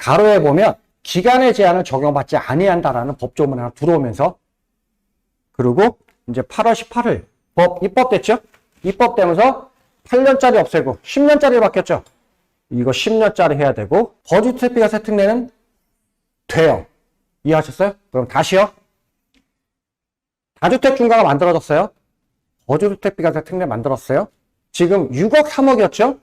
가로에 보면 기간의 제한을 적용받지 아니한다라는 법조문이 하나 들어오면서, 그리고 이제 8월 18일 법 입법됐죠? 입법되면서 8년짜리 없애고 10년짜리로 바뀌었죠? 이거 10년짜리 해야 되고, 거주주택비과세 특례는 돼요. 이해하셨어요? 그럼 다시요. 다주택 중과가 만들어졌어요. 거주주택비과세 특례 만들었어요. 지금 6억 3억이었죠?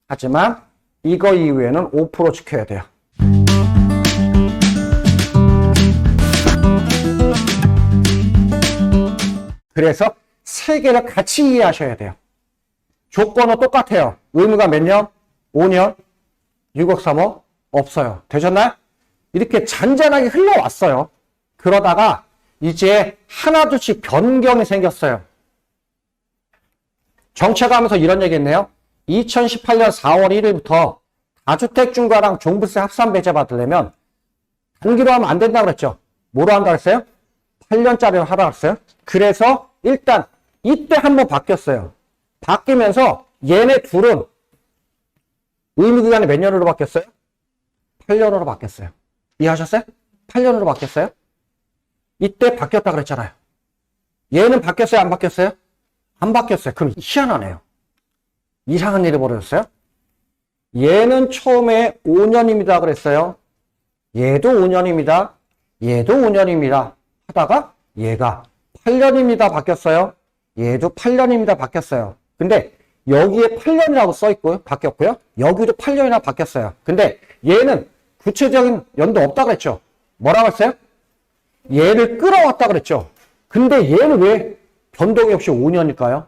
하지만 이거 이후에는 5% 지켜야 돼요. 그래서 세 개를 같이 이해하셔야 돼요. 조건은 똑같아요. 의무가 몇 년? 5년? 6억 3억? 없어요. 되셨나요? 이렇게 잔잔하게 흘러왔어요. 그러다가 이제 하나둘씩 변경이 생겼어요. 정책하면서 이런 얘기 했네요. 2018년 4월 1일부터 다주택 중과랑 종부세 합산 배제 받으려면 단기로 하면 안 된다고 그랬죠. 뭐로 한다고 했어요? 8년짜리로 하라고 했어요. 그래서 일단 이때 한번 바뀌었어요. 바뀌면서 얘네 둘은 의무기간이 몇 년으로 바뀌었어요? 8년으로 바뀌었어요. 이해하셨어요? 8년으로 바뀌었어요. 이때 바뀌었다 그랬잖아요. 얘는 바뀌었어요? 안 바뀌었어요? 안 바뀌었어요. 그럼 희한하네요. 이상한 일이 벌어졌어요. 얘는 처음에 5년입니다 그랬어요. 얘도 5년입니다. 얘도 5년입니다. 하다가 얘가 8년입니다 바뀌었어요. 얘도 8년입니다 바뀌었어요. 근데 여기에 8년이라고 써있고요. 바뀌었고요. 여기도 8년이나 바뀌었어요. 근데 얘는 구체적인 연도 없다 그랬죠. 뭐라고 했어요? 얘를 끌어왔다 그랬죠. 근데 얘는 왜 변동이 없이 5년일까요?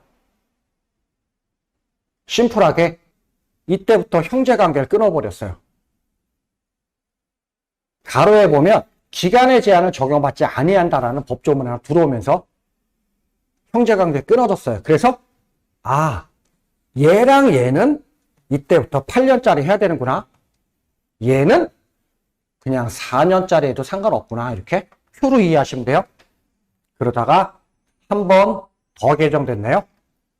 심플하게 이때부터 형제관계를 끊어버렸어요. 가로에 보면 기간의 제한을 적용받지 아니한다라는 법조문이 하나 들어오면서 형제관계 끊어졌어요. 그래서 얘랑 얘는 이때부터 8년짜리 해야 되는구나. 얘는 그냥 4년짜리 해도 상관없구나. 이렇게 표로 이해하시면 돼요. 그러다가 한 번 더 개정됐네요.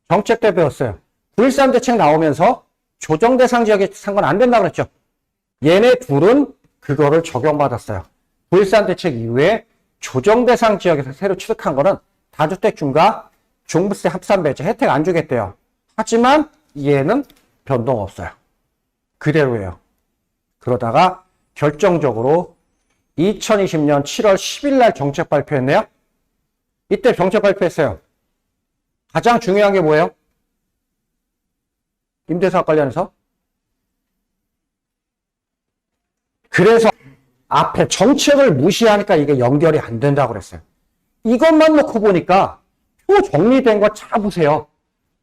정책 때 배웠어요. 9.13 대책 나오면서 조정 대상 지역에 상관 안 된다고 그랬죠. 얘네 둘은 그거를 적용받았어요. 9.13 대책 이후에 조정 대상 지역에서 새로 취득한 거는 다주택 중과 종부세 합산 배제 혜택 안 주겠대요. 하지만 얘는 변동 없어요. 그대로예요. 그러다가 결정적으로 2020년 7월 10일 날 정책 발표했네요. 이때 정책 발표했어요. 가장 중요한 게 뭐예요? 임대사업 관련해서. 그래서 앞에 정책을 무시하니까 이게 연결이 안 된다고 그랬어요. 이것만 놓고 보니까 표 정리된 거 찾아보세요.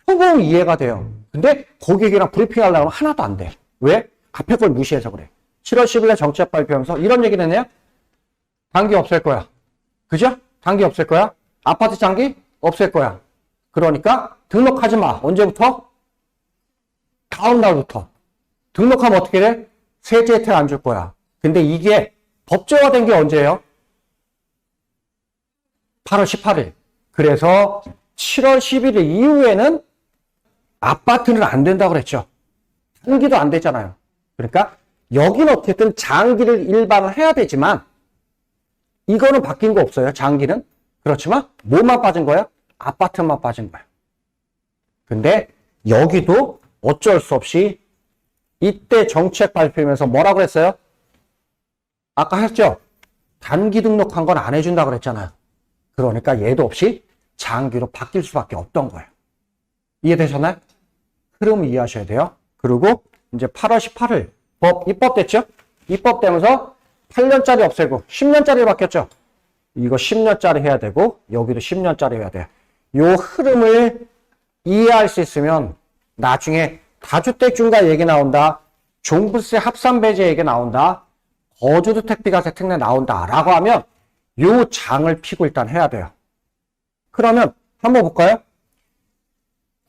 표 보면 이해가 돼요. 근데 고객이랑 브리핑하려면 하나도 안 돼. 왜? 앞에 걸 무시해서 그래. 7월 10일에 정책 발표하면서 이런 얘기를 했네요. 단기 없앨 거야. 그죠? 단기 없앨 거야. 아파트 장기 없앨 거야. 그러니까 등록하지 마. 언제부터? 다음 날부터. 등록하면 어떻게 돼? 세제 혜택 안 줄 거야. 근데 이게 법제화된 게 언제예요? 8월 18일. 그래서 7월 11일 이후에는 아파트는 안 된다고 그랬죠. 단기도 안 되잖아요. 그러니까 여기는 어쨌든 장기를 일반을 해야 되지만 이거는 바뀐 거 없어요. 장기는. 그렇지만 뭐만 빠진 거야? 아파트만 빠진 거야. 근데 여기도 어쩔 수 없이 이때 정책 발표하면서 뭐라고 했어요? 아까 했죠? 단기 등록한 건 안 해준다 그랬잖아요. 그러니까 얘도 없이 장기로 바뀔 수밖에 없던 거예요. 이해되셨나요? 흐름 이해하셔야 돼요. 그리고 이제 8월 18일 법 입법됐죠? 입법되면서 8년짜리 없애고 10년짜리 바뀌었죠? 이거 10년짜리 해야 되고 여기도 10년짜리 해야 돼요. 이 흐름을 이해할 수 있으면 나중에 다주택 중과 얘기 나온다. 종부세 합산 배제 얘기 나온다. 거주주택비과세 특례 나온다. 라고 하면 요 장을 피고 일단 해야 돼요. 그러면 한번 볼까요?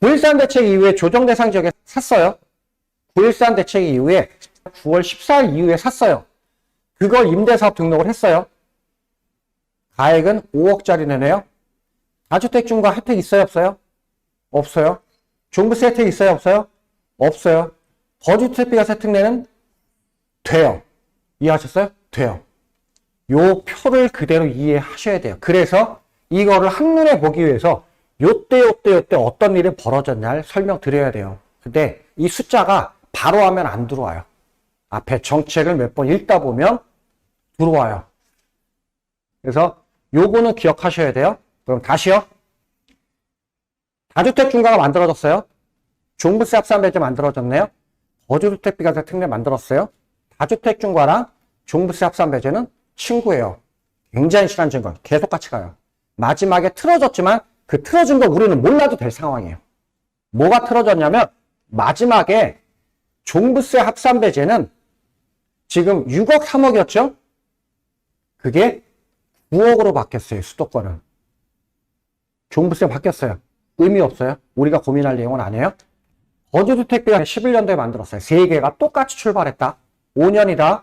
9.13 대책 이후에 조정 대상 지역에 샀어요. 9.13 대책 이후에 9월 14일 이후에 샀어요. 그걸 임대사업 등록을 했어요. 가액은 5억짜리 내네요. 다주택 중과 혜택 있어요? 없어요? 없어요. 종부세 혜택 있어요? 없어요? 없어요. 거주주택비과세 특례는 돼요. 이해하셨어요? 돼요. 요 표를 그대로 이해하셔야 돼요. 그래서 이거를 한눈에 보기 위해서 요때 어떤 일이 벌어졌냐를 설명드려야 돼요. 근데 이 숫자가 바로 하면 안 들어와요. 앞에 정책을 몇 번 읽다 보면 들어와요. 그래서 요거는 기억하셔야 돼요. 그럼 다시요. 다주택 중과가 만들어졌어요. 종부세 합산배제 만들어졌네요. 거주주택비과세 특례 만들었어요. 다주택 중과랑 종부세 합산배제는 친구예요. 굉장히 친한 증거. 계속 같이 가요. 마지막에 틀어졌지만 그 틀어진 거 우리는 몰라도 될 상황이에요. 뭐가 틀어졌냐면 마지막에 종부세 합산배제는 지금 6억 3억이었죠? 그게 9억으로 바뀌었어요. 수도권은. 종부세 바뀌었어요. 의미 없어요. 우리가 고민할 내용은 아니에요. 거주주택비가 11년도에 만들었어요. 3개가 똑같이 출발했다. 5년이다.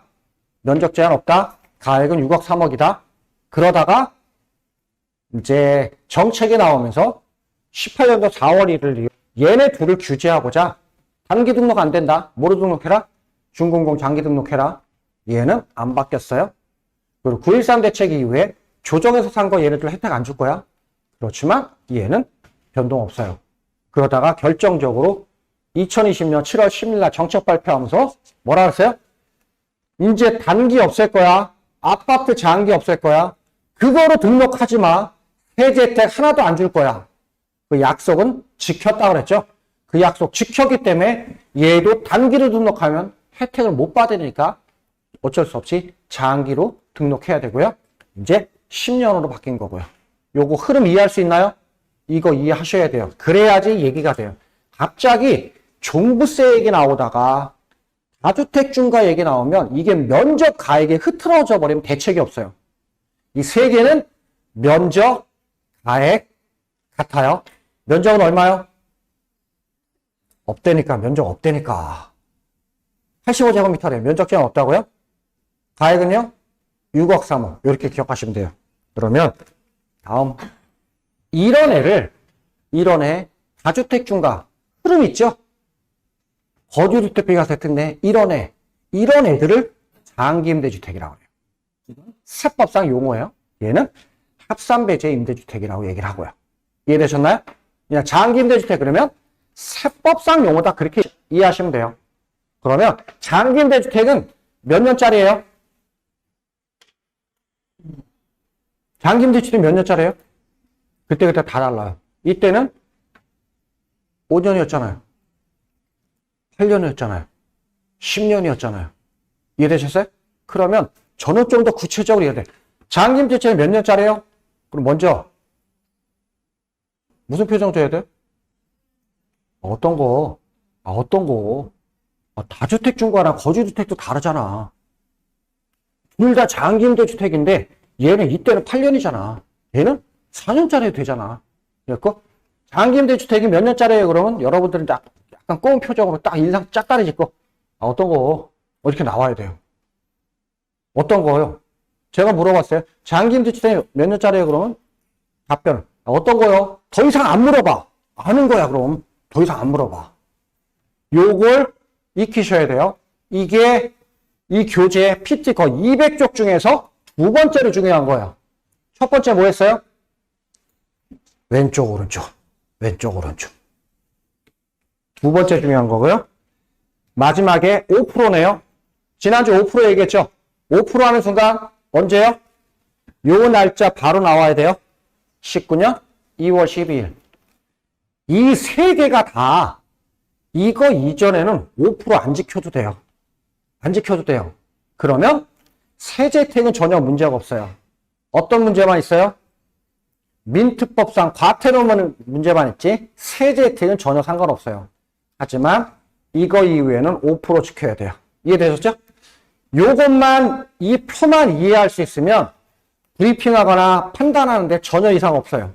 면적 제한 없다. 가액은 6억 3억이다. 그러다가 이제 정책이 나오면서 18년도 4월 1일 얘네 둘을 규제하고자 단기 등록 안 된다. 뭐로 등록해라? 중공공 장기 등록해라. 얘는 안 바뀌었어요. 그리고 9.13 대책 이후에 조정해서 산 거 얘네들 혜택 안 줄 거야. 그렇지만 얘는 변동 없어요. 그러다가 결정적으로 2020년 7월 10일 날 정책 발표하면서 뭐라 그랬어요? 이제 단기 없앨 거야. 아파트 장기 없앨 거야. 그거로 등록하지 마. 세제 혜택 하나도 안 줄 거야. 그 약속은 지켰다 그랬죠. 그 약속 지켰기 때문에 얘도 단기로 등록하면 혜택을 못 받으니까 어쩔 수 없이 장기로 등록해야 되고요. 이제 10년으로 바뀐 거고요. 요거 흐름 이해할 수 있나요? 이거 이해하셔야 돼요. 그래야지 얘기가 돼요. 갑자기 종부세 얘기 나오다가 다주택 중과 얘기 나오면 이게 면적 가액에 흐트러져 버리면 대책이 없어요. 이 세 개는 면적, 가액 같아요. 면적은 얼마요? 없다니까. 면적 없다니까. 85제곱미터래요. 면적 제한 없다고요? 가액은요? 6억 3억. 이렇게 기억하시면 돼요. 그러면 다음 1원 애 다주택 중과 흐름 있죠? 거주주택비과세 특례 1원 애들을 장기임대주택이라고 해요. 세법상 용어예요. 얘는 합산배제 임대주택이라고 얘기를 하고요. 이해되셨나요? 그냥 장기임대주택 그러면 세법상 용어다 그렇게 이해하시면 돼요. 그러면 장기임대주택은 몇 년짜리예요? 장기임대주택이 몇 년짜리예요? 그때 다 달라요. 이때는 5년이었잖아요. 8년이었잖아요. 10년이었잖아요. 이해되셨어요? 그러면 저는 좀 더 구체적으로 이해돼. 장기임대주택이 몇 년짜리예요? 그럼 먼저 무슨 표정 줘야 돼? 어떤 거? 다주택 중과랑 거주주택도 다르잖아. 둘 다 장기임대주택인데 얘는 이때는 8년이잖아. 얘는 4년짜리 되잖아. 그래서 장기임대주택이 몇 년짜리예요? 그러면 여러분들은 약간 꼬운 표정으로 딱 인상 짝다리 짚고 어떤 거? 이렇게 나와야 돼요. 어떤 거요? 제가 물어봤어요. 장기임대주택이 몇 년짜리예요? 그러면 답변 어떤 거요? 더 이상 안 물어봐. 아는 거야 그럼. 더 이상 안 물어봐. 요걸 익히셔야 돼요. 이게 이 교재 PT 거의 200쪽 중에서 두 번째로 중요한 거예요. 첫 번째 뭐 했어요? 왼쪽 오른쪽. 두 번째 중요한 거고요. 마지막에 5%네요. 지난주 5% 얘기했죠? 5% 하는 순간 언제요? 요 날짜 바로 나와야 돼요. 19년 2월 12일. 이 세 개가 다 이거 이전에는 5% 안 지켜도 돼요. 안 지켜도 돼요. 그러면 세제 혜택은 전혀 문제가 없어요. 어떤 문제만 있어요? 민트법상 과태료만 문제만 있지 세제 혜택은 전혀 상관없어요. 하지만 이거 이후에는 5% 지켜야 돼요. 이해되셨죠? 요것만 이 표만 이해할 수 있으면 브리핑하거나 판단하는데 전혀 이상 없어요.